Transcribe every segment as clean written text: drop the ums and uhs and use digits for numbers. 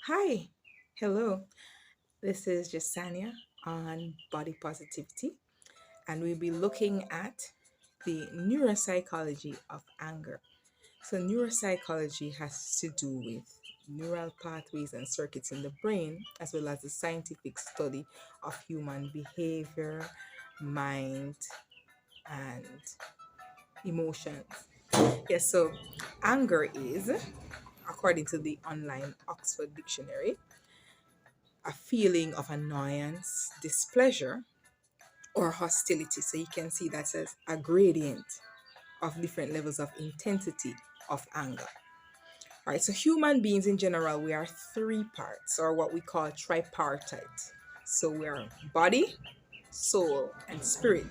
Hi, hello. This is Jasania on body positivity, and we'll be looking at the neuropsychology of anger. So, neuropsychology has to do with neural pathways and circuits in the brain, as well as the scientific study of human behavior, mind, and emotions. Yes, so anger is, according to the online Oxford Dictionary, a feeling of annoyance, displeasure, or hostility. So you can see that as a gradient of different levels of intensity of anger. All right, so human beings in general, we are three parts, or what we call tripartite. So we are body, soul, and spirit.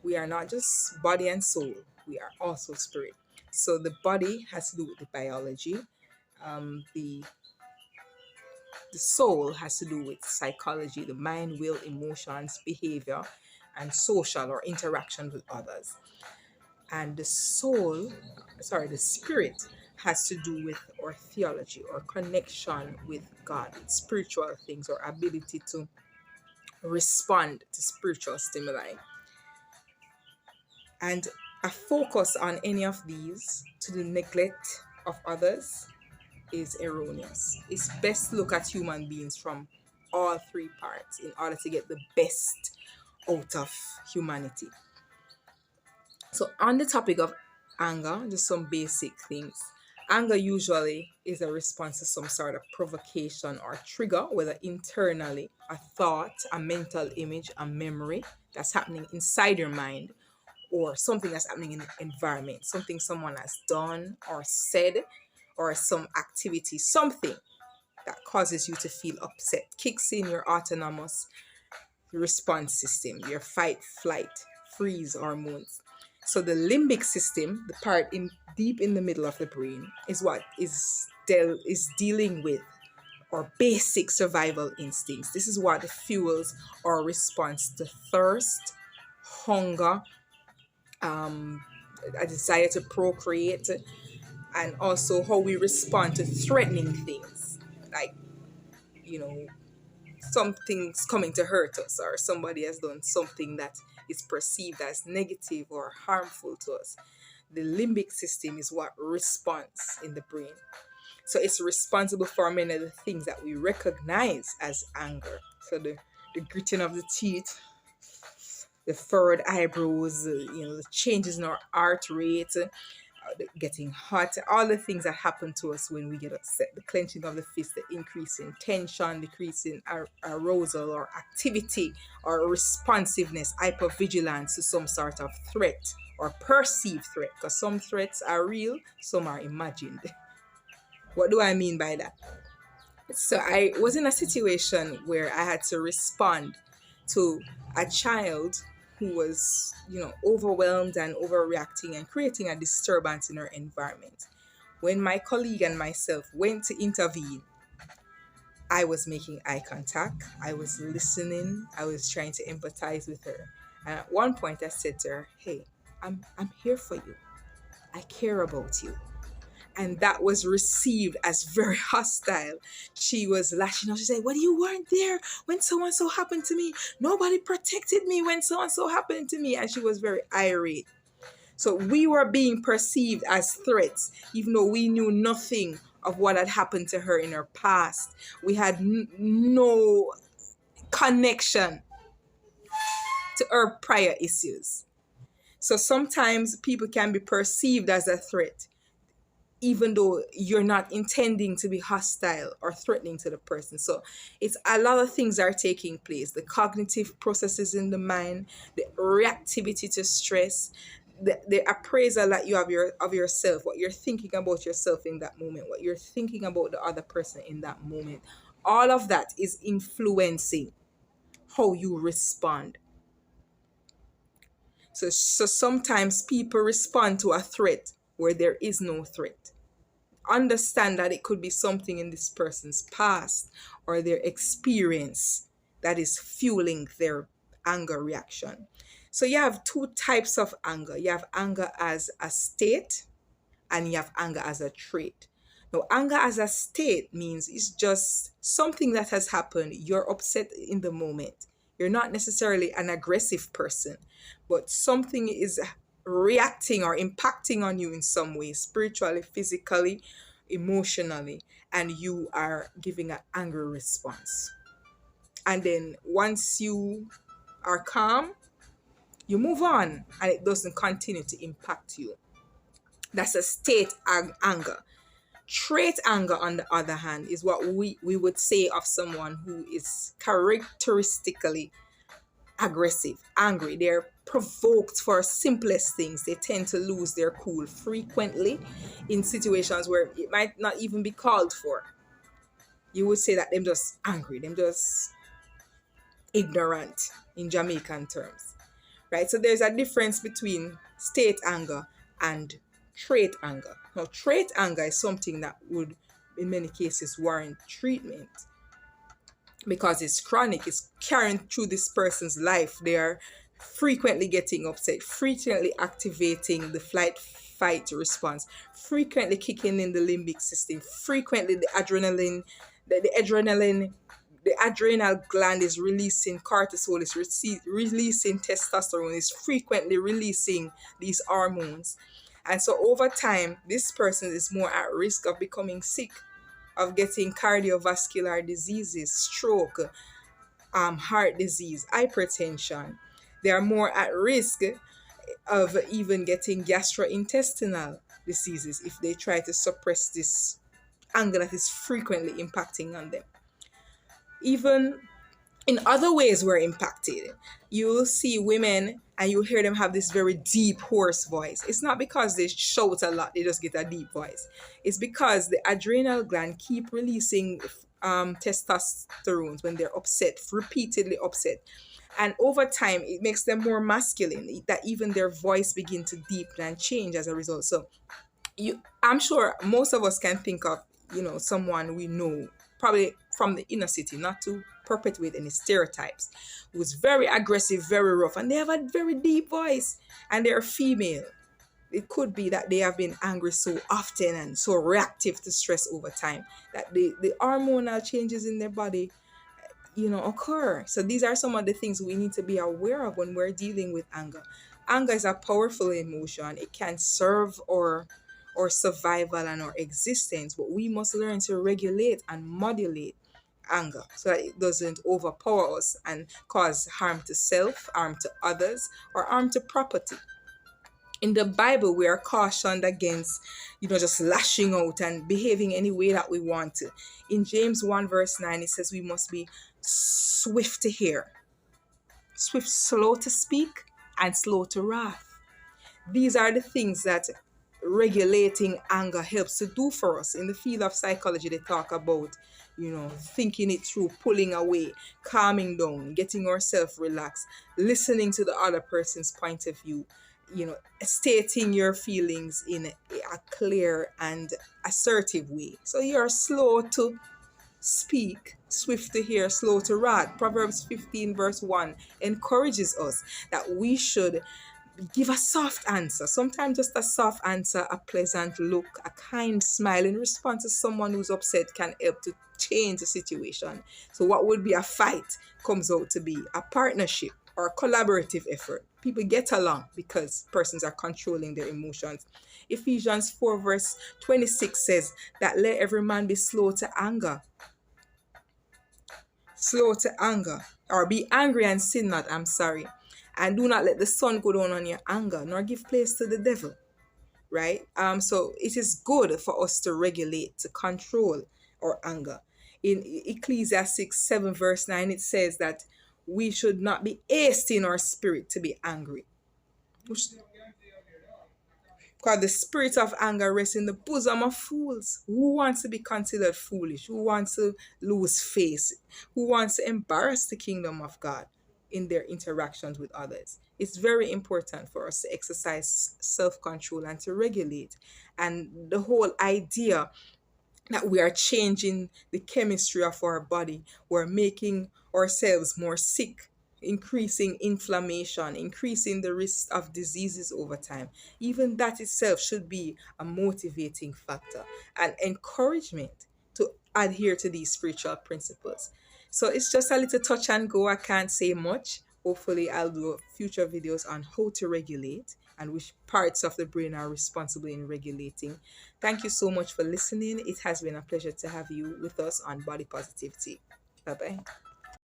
We are not just body and soul, we are also spirit. So the body has to do with the biology, the soul has to do with psychology, the mind, will, emotions, behavior, and social or interaction with others. And the spirit has to do with our theology or connection with God, spiritual things, or ability to respond to spiritual stimuli. And a focus on any of these to the neglect of others is erroneous. It's best to look at human beings from all three parts in order to get the best out of humanity. So, on the topic of anger, just some basic things. Anger usually is a response to some sort of provocation or trigger, whether internally, a thought, a mental image, a memory that's happening inside your mind, or something that's happening in the environment, something someone has done or said, or some activity, something that causes you to feel upset, kicks in your autonomous response system, your fight, flight, freeze hormones. So the limbic system, the part in deep in the middle of the brain, is what is dealing with our basic survival instincts. This is what fuels our response to thirst, hunger, um, a desire to procreate, and also how we respond to threatening things, like, you know, something's coming to hurt us, or somebody has done something that is perceived as negative or harmful to us. The limbic system is what responds in the brain. So it's responsible for many of the things that we recognize as anger. So the gritting of the teeth, the furrowed eyebrows, the changes in our heart rate, getting hot, all the things that happen to us when we get upset, the clenching of the fist, the increase in tension, decrease in arousal or activity or responsiveness, hypervigilance to some sort of threat or perceived threat, because some threats are real, some are imagined. What do I mean by that? So I was in a situation where I had to respond to a child who was, overwhelmed and overreacting and creating a disturbance in her environment. When my colleague and myself went to intervene, I was making eye contact, I was listening, I was trying to empathize with her. And at one point I said to her, "Hey, I'm here for you. I care about you." And that was received as very hostile. She was lashing out. She said, "Well, you weren't there when so and so happened to me. Nobody protected me when so and so happened to me." And she was very irate. So we were being perceived as threats, even though we knew nothing of what had happened to her in her past. We had no connection to her prior issues. So sometimes people can be perceived as a threat even though you're not intending to be hostile or threatening to the person. So it's a lot of things are taking place. The cognitive processes in the mind, the reactivity to stress, the appraisal that you have of yourself, what you're thinking about yourself in that moment, what you're thinking about the other person in that moment. All of that is influencing how you respond. So sometimes people respond to a threat where there is no threat. Understand that it could be something in this person's past or their experience that is fueling their anger reaction. So you have two types of anger. You have anger as a state and you have anger as a trait. Now, anger as a state means it's just something that has happened. You're upset in the moment. You're not necessarily an aggressive person, but something is reacting or impacting on you in some way, spiritually, physically, emotionally, and you are giving an angry response. And then once you are calm, you move on and it doesn't continue to impact you. That's a state anger. Trait anger, on the other hand, is what we would say of someone who is characteristically aggressive, angry. They're provoked for simplest things. They tend to lose their cool frequently in situations where it might not even be called for. You would say that them just angry, them just ignorant in Jamaican terms, right? So there's a difference between state anger and trait anger. Now, trait anger is something that would, in many cases, warrant treatment because it's chronic, it's carrying through this person's life. They are frequently getting upset, frequently activating the flight fight response, frequently kicking in the limbic system, frequently the adrenaline, the adrenal gland is releasing cortisol, is releasing testosterone, is frequently releasing these hormones. And so over time, this person is more at risk of becoming sick, of getting cardiovascular diseases, stroke, heart disease, hypertension. They are more at risk of even getting gastrointestinal diseases if they try to suppress this anger that is frequently impacting on them. Even in other ways, we're impacted. You'll see women and you'll hear them have this very deep, hoarse voice. It's not because they shout a lot, they just get a deep voice. It's because the adrenal gland keep releasing testosterone when they're upset, repeatedly upset. And over time, it makes them more masculine, that even their voice begin to deepen and change as a result. So I'm sure most of us can think of, someone we know, probably from the inner city, not to perpetuate any stereotypes, who's very aggressive, very rough, and they have a very deep voice, and they're female. It could be that they have been angry so often and so reactive to stress over time that the hormonal changes in their body, occur. So these are some of the things we need to be aware of when we're dealing with anger. Anger is a powerful emotion. It can serve our survival and our existence, but we must learn to regulate and modulate anger so that it doesn't overpower us and cause harm to self, harm to others, or harm to property. In the Bible, we are cautioned against, just lashing out and behaving any way that we want to. In James 1 verse 9, it says we must be swift to hear, slow to speak, and slow to wrath. These are the things that regulating anger helps to do for us. In the field of psychology, they talk about, thinking it through, pulling away, calming down, getting ourselves relaxed, listening to the other person's point of view, stating your feelings in a clear and assertive way. So you're slow to speak, swift to hear, slow to wrath. Proverbs 15 verse 1 encourages us that we should give a soft answer. Sometimes just a soft answer, a pleasant look, a kind smile in response to someone who's upset can help to change the situation. So what would be a fight comes out to be a partnership or a collaborative effort. People get along because persons are controlling their emotions. Ephesians 4 verse 26 says that let every man be slow to anger. Slow to anger, or be angry and sin not, and do not let the sun go down on your anger, nor give place to the devil. Right? So it is good for us to regulate, to control our anger. In Ecclesiastes 7 verse 9, it says that we should not be hasty in our spirit to be angry. Because the spirit of anger rests in the bosom of fools. Who wants to be considered foolish? Who wants to lose face? Who wants to embarrass the kingdom of God in their interactions with others? It's very important for us to exercise self-control and to regulate. And the whole idea that we are changing the chemistry of our body, we're making ourselves more sick, increasing inflammation, increasing the risk of diseases over time. Even that itself should be a motivating factor and encouragement to adhere to these spiritual principles. So it's just a little touch and go. I can't say much. Hopefully, I'll do future videos on how to regulate and which parts of the brain are responsible in regulating. Thank you so much for listening. It has been a pleasure to have you with us on Body Positivity. Bye bye.